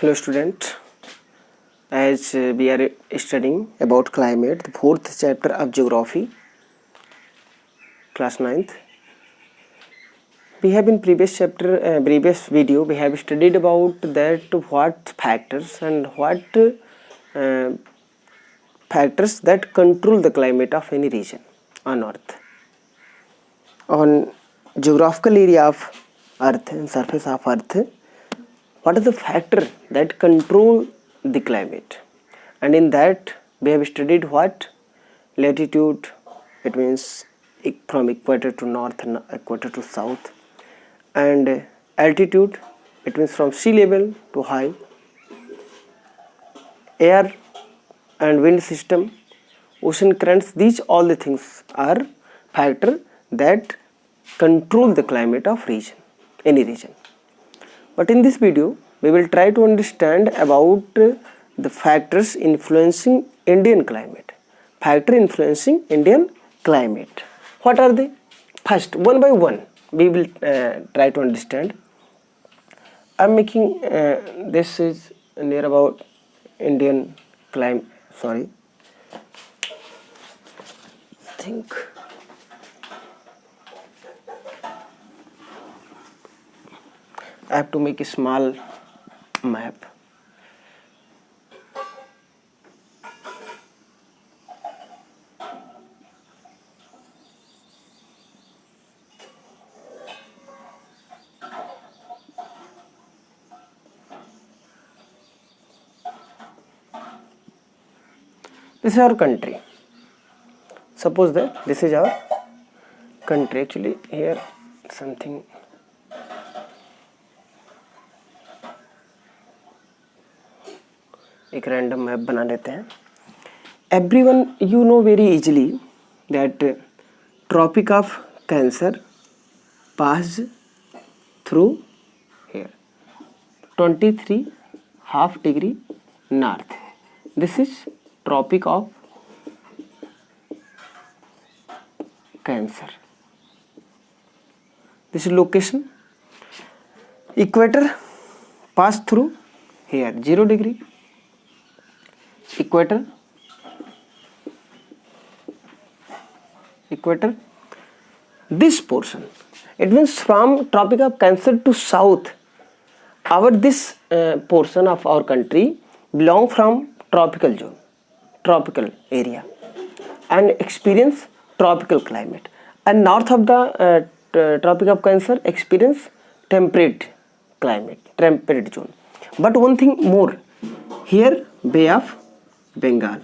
Hello student, as we are studying about climate, the fourth chapter of geography, class 9th. We have in previous video, we have studied about that what factors and what factors that control the climate of any region on earth. On geographical area of earth and surface of earth, what is the factor that control the climate? And in that we have studied what? Latitude, it means from equator to north and equator to south, and altitude, it means from sea level to high, air and wind system, ocean currents. These all the things are factor that control the climate of region, any region. But in this video we will try to understand about the factors influencing Indian climate. Factor influencing Indian climate. What are they? First, one by one we will try to understand. I am making this is near about Indian climate. Sorry. Think. I have to make a small map. This is our country. Suppose that this is our country. Actually here something एक random map बना लेते हैं. Everyone you know very easily that Tropic of Cancer passed through here 23.5 degree north. This is Tropic of Cancer. This is location. Equator passed through here 0 degree. Equator, this portion, it means from Tropic of Cancer to south, our this portion of our country belong from tropical zone, tropical area, and experience tropical climate, and north of the Tropic of Cancer experience temperate climate, temperate zone. But one thing more, here Bay of Bengal,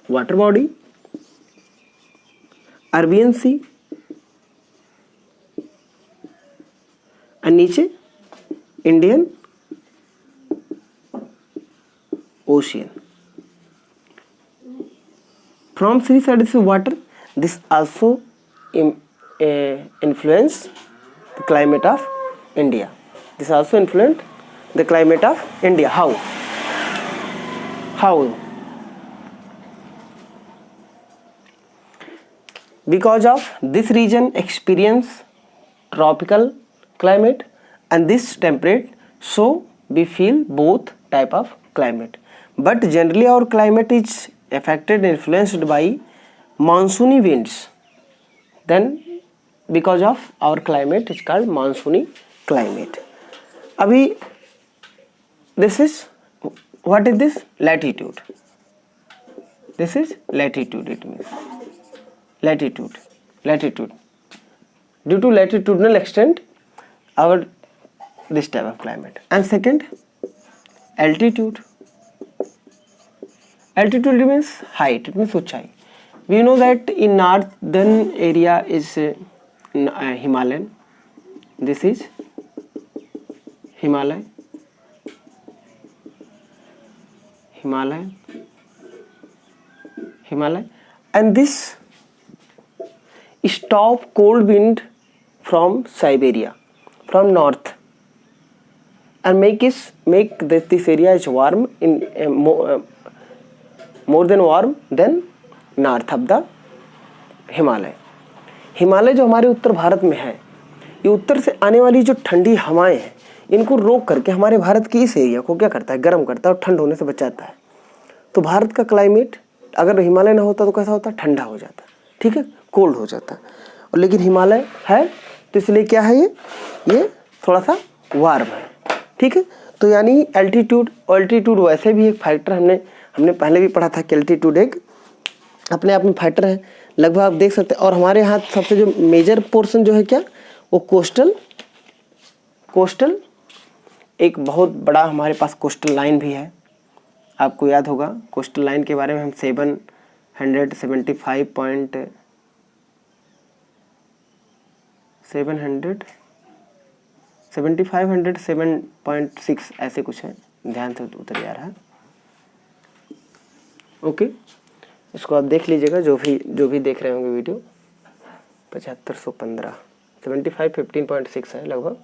water body, Arabian Sea, and नीचे Indian Ocean. From three sides of water, this also influence the climate of India. This also influence the climate of India. How? Because of this region experience tropical climate and this temperate, so we feel both type of climate. But generally our climate is affected, influenced by monsoony winds. Then because of our climate is called monsoony climate. Abhi this is, what is this? Latitude. This is latitude, it means latitude. Due to latitudinal extent, our this type of climate. And second, altitude. Altitude means height, it means uchai. We know that in northern area is Himalayan. This is Himalaya, and this stop cold wind from Siberia, from north, and make this area is warm in more than warm than north of the Himalaya. Himalaya जो हमारे उत्तर भारत में है, ये उत्तर से आने वाली जो ठंडी हवाएं हैं इनको रोक करके हमारे भारत की इस एरिया को क्या करता है, गर्म करता है और ठंड होने से बचाता है। तो भारत का क्लाइमेट अगर हिमालय ना होता तो कैसा होता, ठंडा हो जाता, ठीक है, कोल्ड हो जाता। और लेकिन हिमालय है तो इसलिए क्या है, ये थोड़ा सा वार्म है, ठीक है। तो यानी अल्टीट्यूड वैसे भी एक फैक्टर, हमने पहले भी पढ़ा था कि अल्टीट्यूड एक अपने आप में फैक्टर है, लगभग आप देख सकते हैं। और हमारे यहाँ सबसे जो मेजर पोर्शन जो है क्या, वो कोस्टल एक बहुत बड़ा हमारे पास कोस्टल लाइन भी है। आपको याद होगा कोस्टल लाइन के बारे में हम 7.6 ऐसे कुछ है, ध्यान से उतर जा रहा है। ओके, इसको आप देख लीजिएगा, जो भी देख रहे होंगे वीडियो। 7515 15.6 है लगभग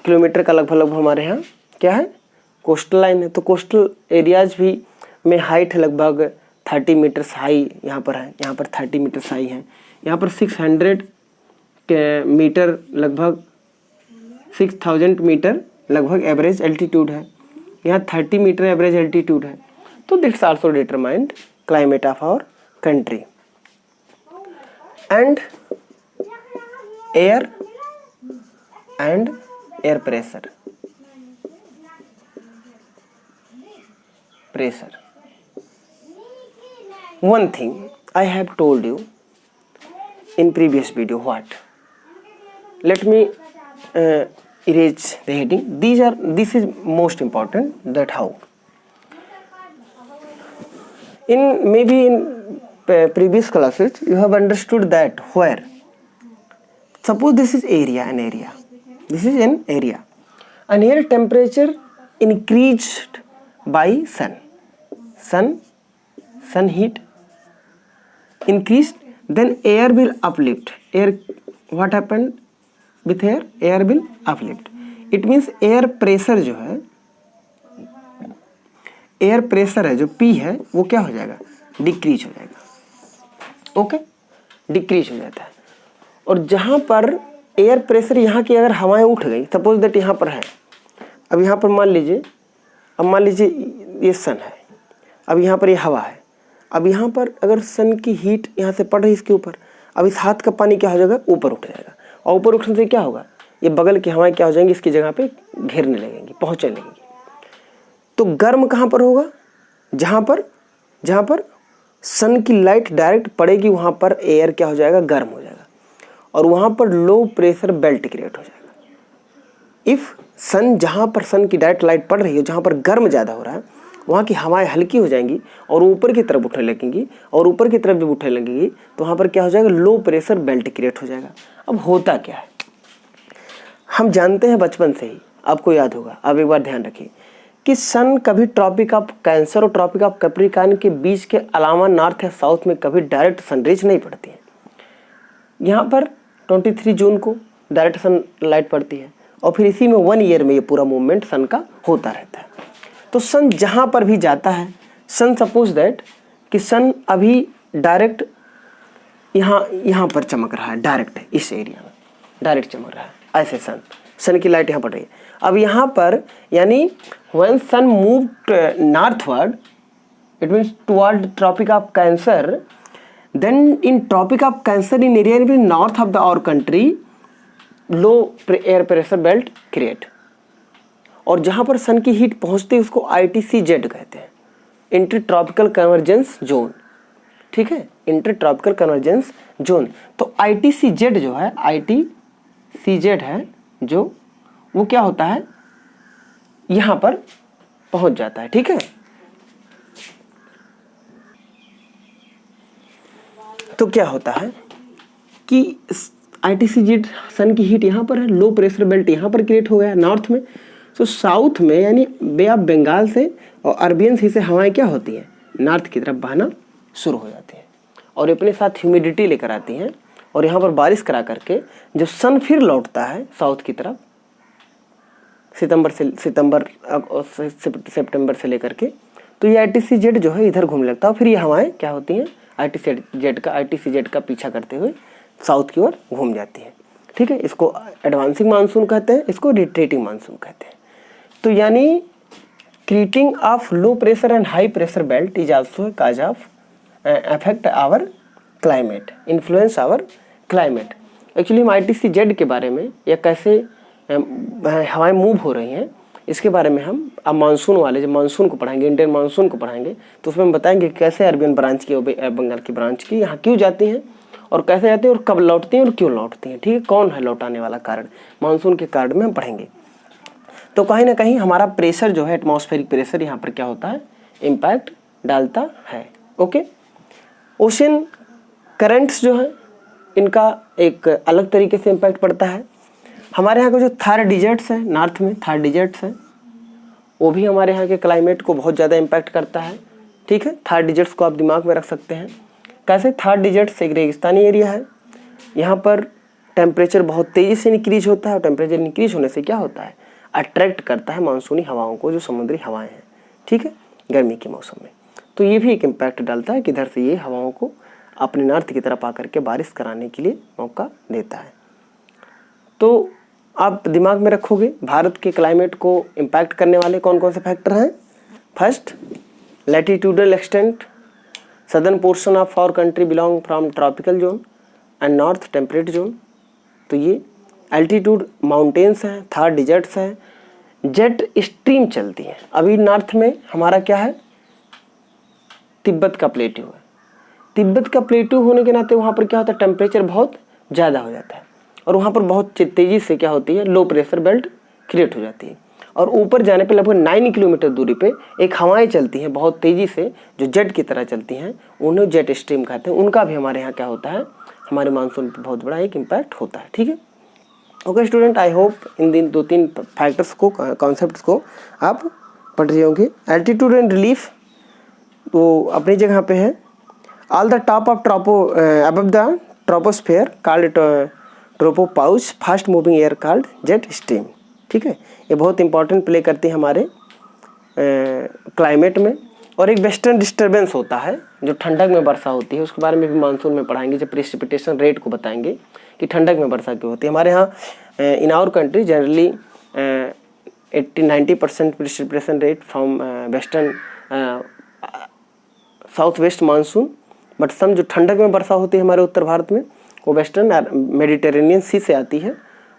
किलोमीटर का, लगभग हमारे यहाँ क्या है, कोस्टल लाइन है। तो कोस्टल एरियाज भी में हाइट है लगभग 30 मीटर्स हाई यहाँ पर है, यहाँ पर 30 मीटर्स हाई है। यहाँ पर 600 मीटर लगभग 6000 मीटर लगभग एवरेज एल्टीट्यूड है। यहाँ 30 मीटर एवरेज एल्टीट्यूड है। तो that's also determined climate of our country. And air pressure. One thing I have told you in previous video, what? Let me erase the heading. This is most important, that how. Maybe in previous classes you have understood that where. Suppose this is an area. This is an area. And air temperature increased by sun heat increased, then air will uplift. What happened with air? Air will uplift. It means air pressure जो है, air pressure है जो P है वो क्या हो जाएगा, decrease हो जाएगा। ओके, डिक्रीज हो जाता है। और जहाँ पर एयर प्रेशर, यहाँ की अगर हवाएं उठ गई, सपोज दैट यहाँ पर है, अब यहाँ पर मान लीजिए ये सन है, अब यहाँ पर ये हवा है, अब यहाँ पर अगर सन की हीट यहाँ से पड़ रही इसके ऊपर, अब इस हाथ का पानी क्या हो जाएगा, ऊपर उठ जाएगा। और ऊपर उठने से क्या होगा, ये बगल की हवाएं क्या हो जाएंगी, इसकी जगह पे घेरने लगेंगी, पहुँचने लगेंगी। तो गर्म कहाँ पर होगा, जहाँ पर सन की लाइट डायरेक्ट पड़ेगी, वहाँ पर एयर क्या हो जाएगा, गर्म हो जाएगा। और वहाँ पर लो प्रेशर बेल्ट क्रिएट हो जाएगा। इफ़ सन, जहाँ पर सन की डायरेक्ट लाइट पड़ रही है, जहाँ पर गर्म ज़्यादा हो रहा है, वहाँ की हवाएं हल्की हो जाएंगी और ऊपर की तरफ उठने लगेंगी, और ऊपर की तरफ जब उठने लगेंगी तो वहाँ पर क्या हो जाएगा, लो प्रेशर बेल्ट क्रिएट हो जाएगा। अब होता क्या है, हम जानते हैं बचपन से ही, आपको याद होगा। अब एक बार ध्यान रखिए कि सन कभी ट्रॉपिक ऑफ कैंसर और ट्रॉपिक ऑफ कैप्रिकॉर्न के बीच के अलावा नॉर्थ या साउथ में कभी डायरेक्ट सनरेज नहीं पड़ती है। यहाँ पर 23 जून को डायरेक्ट सन लाइट पड़ती है, और फिर इसी में 1 ईयर में ये पूरा मूवमेंट सन का होता रहता है। तो सन जहाँ पर भी जाता है, सन सपोज दैट कि सन अभी डायरेक्ट यहाँ पर चमक रहा है, डायरेक्ट इस एरिया में डायरेक्ट चमक रहा है, ऐसे सन की लाइट यहाँ पड़ रही है। अब यहाँ पर यानी when sun moved northward, it means toward tropic of Cancer, then in tropic of Cancer in area north of our country, low air pressure belt create। और जहाँ पर सन की हीट पहुँचती है उसको ITCZ कहते हैं, इंटर ट्रॉपिकल कन्वर्जेंस जोन, ठीक है, इंटर ट्रॉपिकल कन्वर्जेंस जोन। तो ITCZ जो है, ITCZ है जो, वो क्या होता है, यहाँ पर पहुंच जाता है, ठीक है। तो क्या होता है कि ITCZ, सन की हीट यहाँ पर है, लो प्रेशर बेल्ट यहाँ पर क्रिएट हो गया नॉर्थ में। तो साउथ में यानी बे ऑफ बंगाल से और अरबियन सी से हवाएं क्या होती हैं, नॉर्थ की तरफ बहना शुरू हो जाती हैं, और अपने साथ ह्यूमिडिटी लेकर आती हैं, और यहाँ पर बारिश करा करके जब सन फिर लौटता है साउथ की तरफ, सितंबर से लेकर के, तो ये ITCZ जो है इधर घूमने लगता है। फिर ये हवाएं क्या होती हैं, ITCZ का पीछा करते हुए साउथ की ओर घूम जाती हैं। ठीक है, इसको एडवांसिंग मानसून कहते हैं, इसको रिट्रीटिंग मानसून कहते हैं। तो यानी creating of low pressure and high pressure belt is also cause of affect our climate, influence our climate. Actually हम ITCZ के बारे में या कैसे हवाएं मूव हो रही हैं इसके बारे में हम अब मानसून वाले जब मानसून को पढ़ाएंगे, इंडियन मानसून को पढ़ाएंगे, तो उसमें हम बताएंगे कैसे अरबियन ब्रांच की बंगाल की ब्रांच की यहाँ क्यों जाती हैं और कैसे जाती हैं और कब लौटती हैं और क्यों लौटती हैं। ठीक है, कौन है लौटाने वाला कारण, मानसून के कारण में हम पढ़ेंगे। तो कहीं ना कहीं हमारा प्रेशर जो है, एटमॉस्फेरिक प्रेशर यहाँ पर क्या होता है, इम्पैक्ट डालता है। ओके, ओशन करंट्स जो है इनका एक अलग तरीके से इम्पैक्ट पड़ता है। हमारे यहाँ के जो थार डिजर्ट्स है, नॉर्थ में थार डिजर्ट्स है, वो भी हमारे यहाँ के क्लाइमेट को बहुत ज़्यादा इम्पैक्ट करता है। ठीक है, थार डिजर्ट्स को आप दिमाग में रख सकते हैं। कैसे, थार डिजर्ट्स एक रेगिस्तानी एरिया है, यहाँ पर टेम्परेचर बहुत तेज़ी से इंक्रीज होता है और टेम्परेचर इंक्रीज होने से क्या होता है, अट्रैक्ट करता है मानसूनी हवाओं को, जो समुद्री हवाएं हैं। ठीक है, गर्मी के मौसम में तो ये भी एक इम्पैक्ट डालता है कि इधर से ये हवाओं को अपने नॉर्थ की तरफ आकर के बारिश कराने के लिए मौका देता है। तो आप दिमाग में रखोगे भारत के क्लाइमेट को इम्पैक्ट करने वाले कौन कौन से फैक्टर हैं। First, latitudinal extent, southern portion of our country belong from tropical zone and north temperate zone. तो ये एल्टीट्यूड, माउंटेन्स हैं, थार डिजर्ट्स हैं, जेट स्ट्रीम चलती है। अभी नॉर्थ में हमारा क्या है, तिब्बत का प्लेट्यू है। तिब्बत का प्लेट्यू होने के नाते वहाँ पर क्या होता है, टेम्परेचर बहुत ज़्यादा हो जाता है और वहाँ पर बहुत तेज़ी से क्या होती है, लो प्रेशर बेल्ट क्रिएट हो जाती है। और ऊपर जाने पे लगभग 9 किलोमीटर दूरी पे एक हवाएं चलती हैं बहुत तेज़ी से, जो जेट की तरह चलती हैं, उन्हें जेट स्ट्रीम कहते हैं। उनका भी हमारे यहाँ क्या होता है, हमारे मानसून पर बहुत बड़ा एक इम्पैक्ट होता है। ठीक है, ओके स्टूडेंट, आई होप इन दिन 2-3 फैक्टर्स को, कॉन्सेप्ट्स को आप पढ़ रहे होंगे। एल्टीट्यूड एंड रिलीफ वो अपनी जगह पे है। All the top of above the troposphere called tropopause, fast moving air called jet stream. ठीक है, ये बहुत इंपॉर्टेंट प्ले करती है हमारे क्लाइमेट में। और एक वेस्टर्न डिस्टर्बेंस होता है जो ठंडक में वर्षा होती है, उसके बारे में भी मानसून में पढ़ाएंगे, जब प्रेसिपिटेशन रेट को बताएंगे कि ठंडक में वर्षा क्यों होती है। हमारे यहाँ in our country generally 80-90% precipitation rate from western south west monsoon, but some जो ठंडक में वर्षा होती है हमारे उत्तर भारत में, वो वेस्टर्न मेडिटेरेनियन सी से आती है,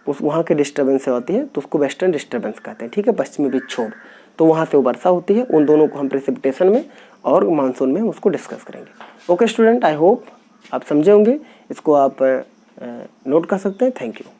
उस वहाँ के डिस्टर्बेंस से आती है, तो उसको वेस्टर्न डिस्टर्बेंस कहते हैं। ठीक है, पश्चिमी विक्षोभ, तो वहाँ से वो वर्षा होती है। उन दोनों को हम प्रेसिपिटेशन में और मानसून में उसको डिस्कस करेंगे। ओके स्टूडेंट, आई होप आप समझे होंगे, इसको आप नोट कर सकते हैं। Thank you.